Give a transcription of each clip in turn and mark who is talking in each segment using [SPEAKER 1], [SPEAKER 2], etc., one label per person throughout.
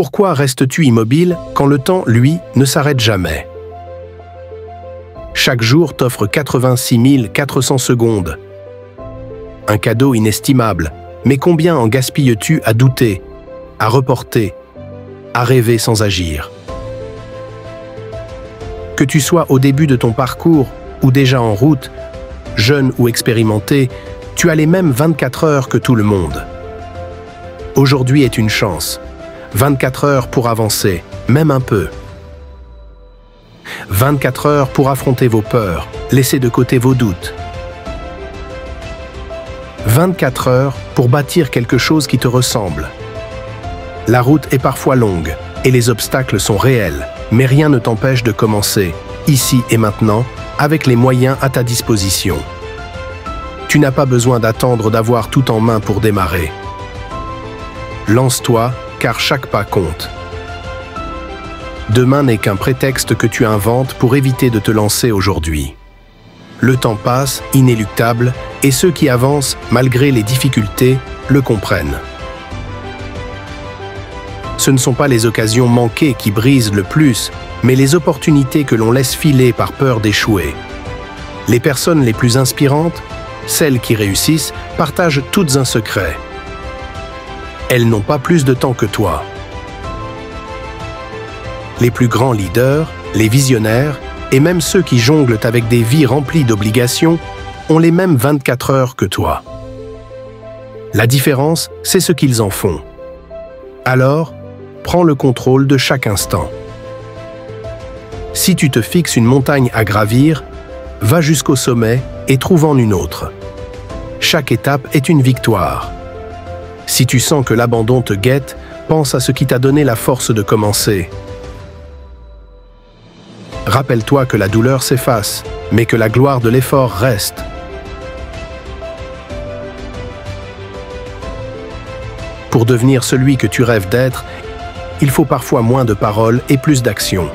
[SPEAKER 1] Pourquoi restes-tu immobile quand le temps, lui, ne s'arrête jamais? Chaque jour t'offre 86 400 secondes. Un cadeau inestimable, mais combien en gaspilles-tu à douter, à reporter, à rêver sans agir? Que tu sois au début de ton parcours ou déjà en route, jeune ou expérimenté, tu as les mêmes 24 heures que tout le monde. Aujourd'hui est une chance. 24 heures pour avancer, même un peu. 24 heures pour affronter vos peurs, laisser de côté vos doutes. 24 heures pour bâtir quelque chose qui te ressemble. La route est parfois longue et les obstacles sont réels, mais rien ne t'empêche de commencer, ici et maintenant, avec les moyens à ta disposition. Tu n'as pas besoin d'attendre d'avoir tout en main pour démarrer. Lance-toi, car chaque pas compte. Demain n'est qu'un prétexte que tu inventes pour éviter de te lancer aujourd'hui. Le temps passe, inéluctable, et ceux qui avancent, malgré les difficultés, le comprennent. Ce ne sont pas les occasions manquées qui brisent le plus, mais les opportunités que l'on laisse filer par peur d'échouer. Les personnes les plus inspirantes, celles qui réussissent, partagent toutes un secret. Elles n'ont pas plus de temps que toi. Les plus grands leaders, les visionnaires, et même ceux qui jonglent avec des vies remplies d'obligations, ont les mêmes 24 heures que toi. La différence, c'est ce qu'ils en font. Alors, prends le contrôle de chaque instant. Si tu te fixes une montagne à gravir, va jusqu'au sommet et trouve-en une autre. Chaque étape est une victoire. Si tu sens que l'abandon te guette, pense à ce qui t'a donné la force de commencer. Rappelle-toi que la douleur s'efface, mais que la gloire de l'effort reste. Pour devenir celui que tu rêves d'être, il faut parfois moins de paroles et plus d'action.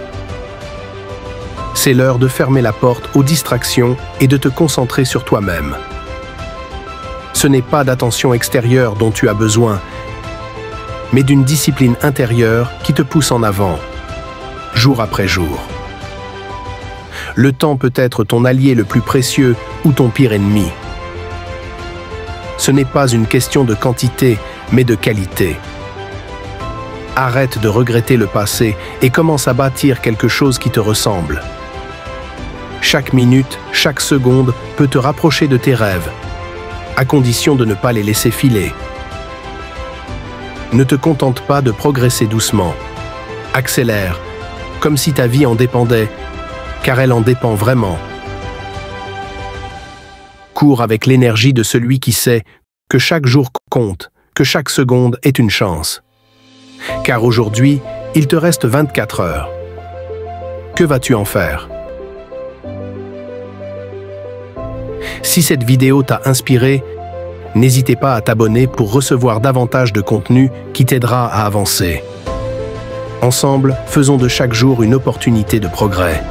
[SPEAKER 1] C'est l'heure de fermer la porte aux distractions et de te concentrer sur toi-même. Ce n'est pas d'attention extérieure dont tu as besoin, mais d'une discipline intérieure qui te pousse en avant, jour après jour. Le temps peut être ton allié le plus précieux ou ton pire ennemi. Ce n'est pas une question de quantité, mais de qualité. Arrête de regretter le passé et commence à bâtir quelque chose qui te ressemble. Chaque minute, chaque seconde peut te rapprocher de tes rêves, à condition de ne pas les laisser filer. Ne te contente pas de progresser doucement. Accélère, comme si ta vie en dépendait, car elle en dépend vraiment. Cours avec l'énergie de celui qui sait que chaque jour compte, que chaque seconde est une chance. Car aujourd'hui, il te reste 24 heures. Que vas-tu en faire? Si cette vidéo t'a inspiré, n'hésitez pas à t'abonner pour recevoir davantage de contenu qui t'aidera à avancer. Ensemble, faisons de chaque jour une opportunité de progrès.